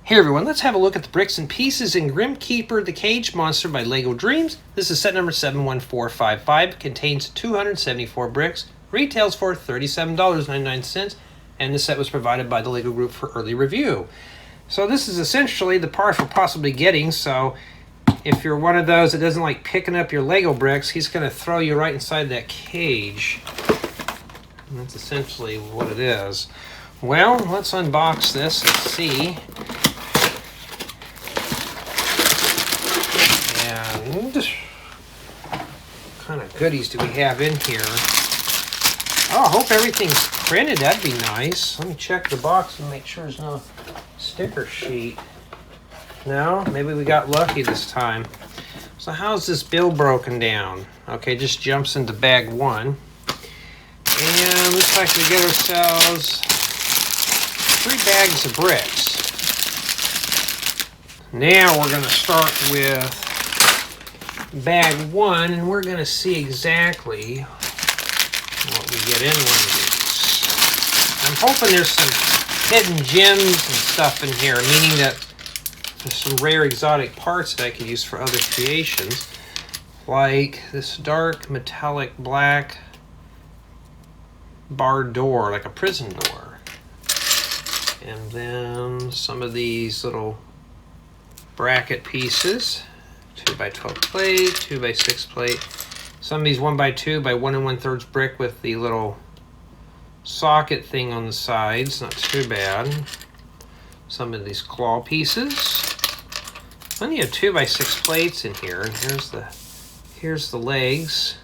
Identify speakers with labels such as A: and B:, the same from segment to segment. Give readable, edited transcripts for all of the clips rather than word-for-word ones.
A: Hey everyone, let's have a look at the bricks and pieces in Grimkeeper The Cage Monster by LEGO DREAMZzz. This is set number 71455, contains 274 bricks, retails for $37.99, and the set was provided by the LEGO Group for early review. So this is essentially the part we're possibly getting, so if you're one of those that doesn't like picking up your LEGO bricks, he's going to throw you right inside that cage. And that's essentially what it is. Well, let's unbox this and see. And what kind of goodies do we have in here? Oh, I hope everything's printed. That'd be nice. Let me check the box and make sure there's no sticker sheet. No, maybe we got lucky this time. So how's this bill broken down? Okay, just jumps into bag one. And looks like we get ourselves 3 bags of bricks. Now we're going to start with bag one, and we're going to see exactly what we get in one of these. I'm hoping there's some hidden gems and stuff in here, meaning that there's some rare exotic parts that I could use for other creations, like this dark metallic black barred door, like a prison door. And then some of these little bracket pieces. 2x12 plate, 2x6 plate. Some of these 1x2 by 1 1/3 brick with the little socket thing on the sides. Not too bad. Some of these claw pieces. Plenty of 2x6 plates in here. And here's the legs.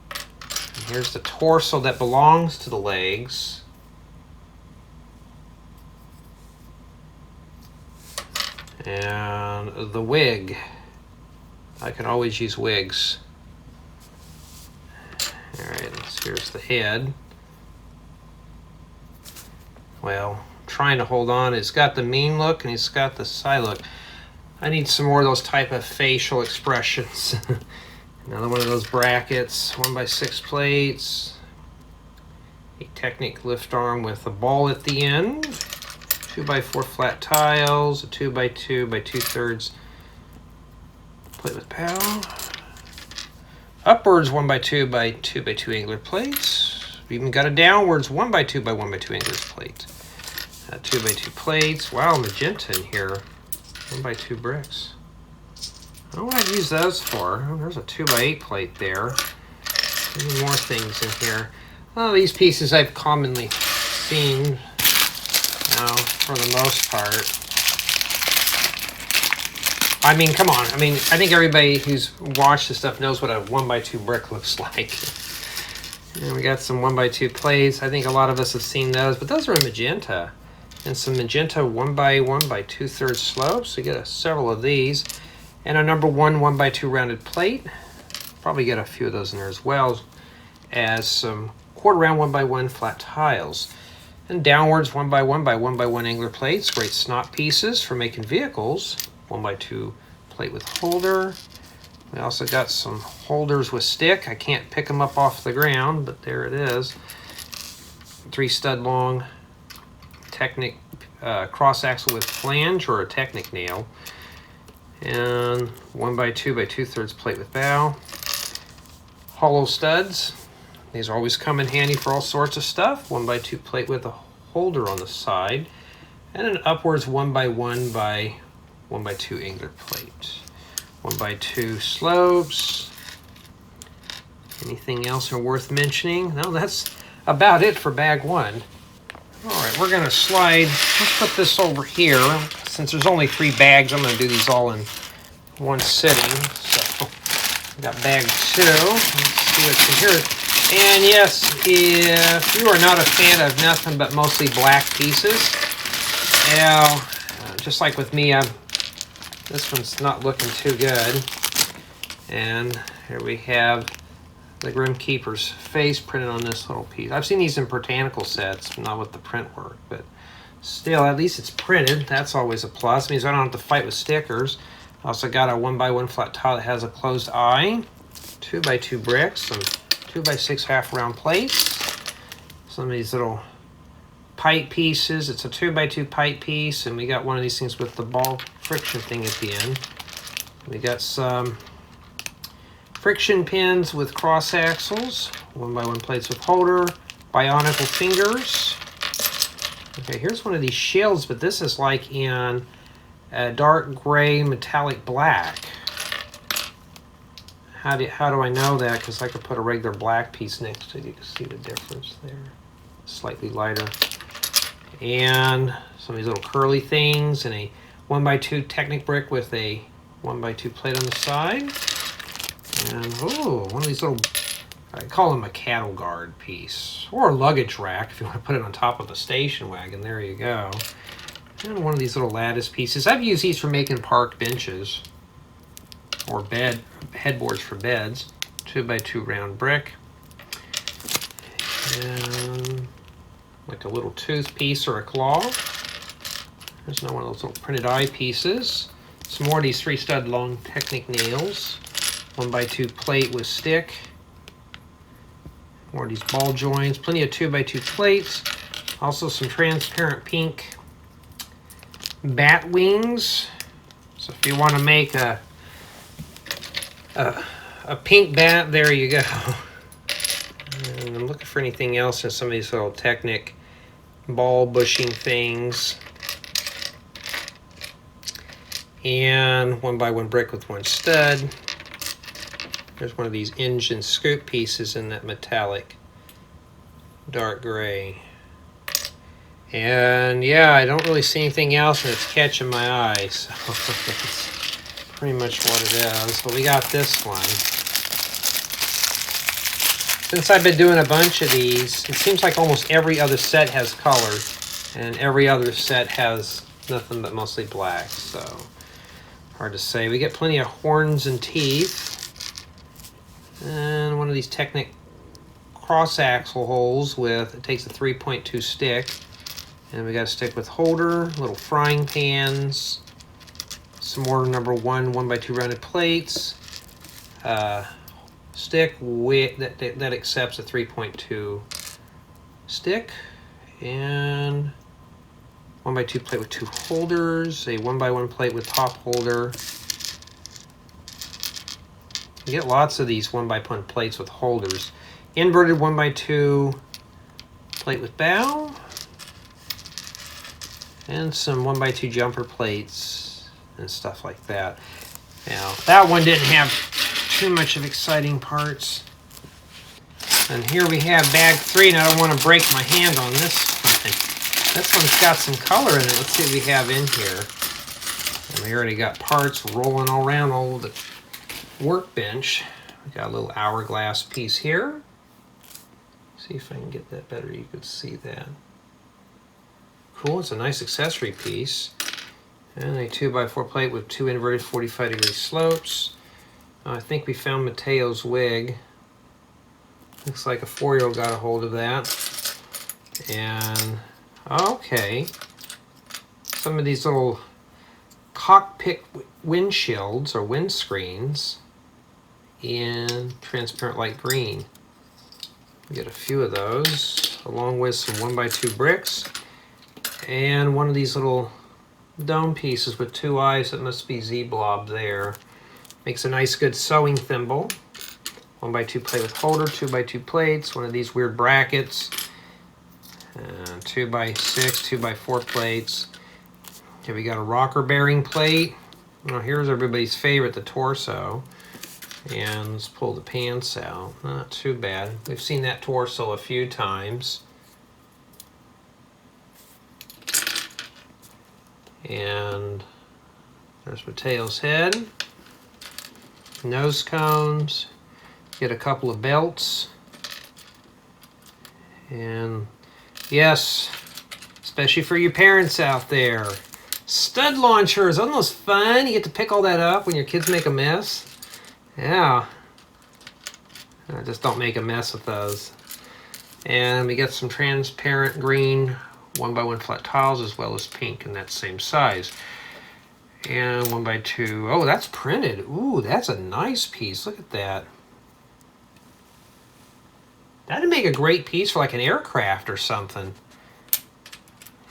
A: And here's the torso that belongs to the legs. And the wig. I can always use wigs. Alright, here's the head. Well, trying to hold on. It's got the mean look and it's got the side look. I need some more of those type of facial expressions. Another one of those brackets. 1x6 plates. A Technic lift arm with a ball at the end. 2x4 flat tiles, a 2x2 by 2/3 plate with POW. Upwards 1x2 by 2x2 angler plates. We've even got a downwards 1x2 by 1x2 angler's plate. 2x2 plates. Wow, magenta in here. 1x2 bricks. I don't know what I'd use those for. Oh, there's a 2x8 plate there. Maybe more things in here. Oh, these pieces I've commonly seen. No, for the most part. I mean, come on. I mean, I think everybody who's watched this stuff knows what a 1x2 brick looks like. And we got some 1x2 plates. I think a lot of us have seen those, but those are in magenta. And some magenta 1x1 by 2/3 slopes. We get several of these. And a number 1 1x2 rounded plate. Probably get a few of those in there as well as some 1/4 round 1x1 flat tiles. And downwards 1x1 by 1x1 angler plates, great snot pieces for making vehicles. 1x2 plate with holder. We also got some holders with stick. I can't pick them up off the ground, but there it is. 3 stud long Technic cross axle with flange or a Technic nail. And 1x2 by 2/3 plate with bow. Hollow studs. These always come in handy for all sorts of stuff. 1x2 plate with a holder on the side. And an upwards 1x1 by 1x2 angler plate. 1x2 slopes. Anything else worth mentioning? No, that's about it for bag one. Alright, we're going to slide. Let's put this over here. Since there's only 3 bags, I'm going to do these all in one sitting. So, we got bag 2. Let's see what's in here. And yes, if you are not a fan of nothing but mostly black pieces, now, just like with me, this one's not looking too good. And here we have the Grimkeeper's face printed on this little piece. I've seen these in botanical sets, not with the print work, but still, at least it's printed. That's always a plus. It means I don't have to fight with stickers. I also got a 1x1 flat tile that has a closed eye, 2x2 bricks, some 2x6 half round plates, some of these little pipe pieces. It's a 2x2 pipe piece, and we got one of these things with the ball friction thing at the end. We got some friction pins with cross axles, 1x1 plates with holder, bionicle fingers. Okay, here's one of these shields, but this is like in a dark gray metallic black. How do I know that? Because I could put a regular black piece next to it. You can see the difference there. Slightly lighter. And some of these little curly things, and a 1x2 Technic brick with a 1x2 plate on the side. And oh, one of these little, I call them a cattle guard piece, or a luggage rack if you want to put it on top of a station wagon. There you go. And one of these little lattice pieces. I've used these for making park benches or headboards for beds. 2x2 round brick. And like a little tooth piece or a claw. There's another one of those little printed eye pieces. Some more of these 3-stud long Technic nails. 1x2 plate with stick. More of these ball joints. Plenty of 2x2 plates. Also some transparent pink bat wings. So if you want to make a pink bat, there you go. And I'm looking for anything else in some of these little Technic ball bushing things. And 1x1 brick with 1 stud. There's one of these engine scoop pieces in that metallic dark gray. And yeah, I don't really see anything else, and it's catching my eye, so that's pretty much what it is. But we got this one. Since I've been doing a bunch of these, it seems like almost every other set has color, and every other set has nothing but mostly black, so hard to say. We get plenty of horns and teeth. And one of these Technic cross axle holes with, it takes a 3.2 stick. And we got a stick with holder, little frying pans, some more number 1 1x2 rounded plates, stick with, that accepts a 3.2 stick, and 1x2 plate with 2 holders, a 1x1 plate with top holder. You get lots of these 1x1 plates with holders. Inverted 1x2 plate with bow. And some 1x2 jumper plates and stuff like that. Now, that one didn't have too much of exciting parts. And here we have bag 3, and I don't want to break my hand on this one. This one's got some color in it. Let's see what we have in here. And we already got parts rolling all around all over the workbench. We got a little hourglass piece here. See if I can get that better. You could see that. Cool, it's a nice accessory piece. And a 2x4 plate with 2 inverted 45-degree slopes. I think we found Mateo's wig. Looks like a 4-year-old got a hold of that. And, okay. Some of these little cockpit windshields or windscreens in transparent light green. We get a few of those, along with some 1x2 bricks. And one of these little dome pieces with 2 eyes that must be Z-Blob there. Makes a nice good sewing thimble. 1x2 plate with holder, 2x2 plates, one of these weird brackets. 2x6, 2x4 plates. Here we got a rocker bearing plate. Now here's everybody's favorite, the torso. And let's pull the pants out. Not too bad. We've seen that torso a few times. And there's Mateo's head, nose cones, get a couple of belts, and yes, especially for you parents out there, stud launchers. Aren't those fun? You get to pick all that up when your kids make a mess. Yeah, just don't make a mess with those. And we got some transparent green 1x1 flat tiles, as well as pink in that same size. And 1x2. Oh, that's printed. Ooh, that's a nice piece. Look at that. That'd make a great piece for like an aircraft or something.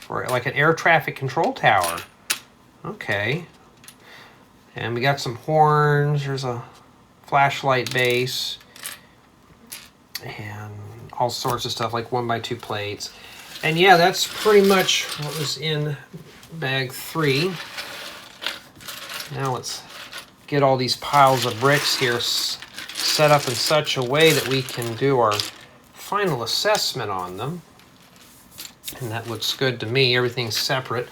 A: for like an air traffic control tower. Okay. And we got some horns. There's a flashlight base. And all sorts of stuff like 1x2 plates. And yeah, that's pretty much what was in bag 3. Now let's get all these piles of bricks here set up in such a way that we can do our final assessment on them. And that looks good to me. Everything's separate.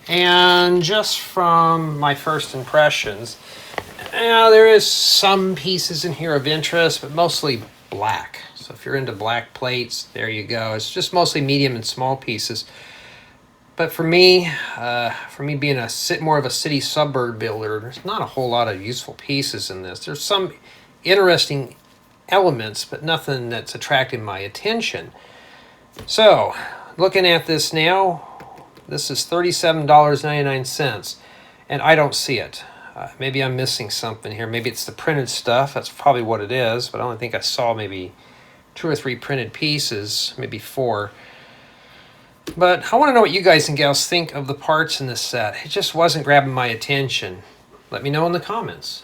A: And just from my first impressions, there is some pieces in here of interest, but mostly black. So if you're into black plates, there you go. It's just mostly medium and small pieces. But for me being more of a city suburb builder, there's not a whole lot of useful pieces in this. There's some interesting elements, but nothing that's attracting my attention. So, looking at this now, this is $37.99, and I don't see it. Maybe I'm missing something here. Maybe it's the printed stuff. That's probably what it is, but I only think I saw maybe 2 or 3 printed pieces, maybe 4. But I want to know what you guys and gals think of the parts in this set. It just wasn't grabbing my attention. Let me know in the comments.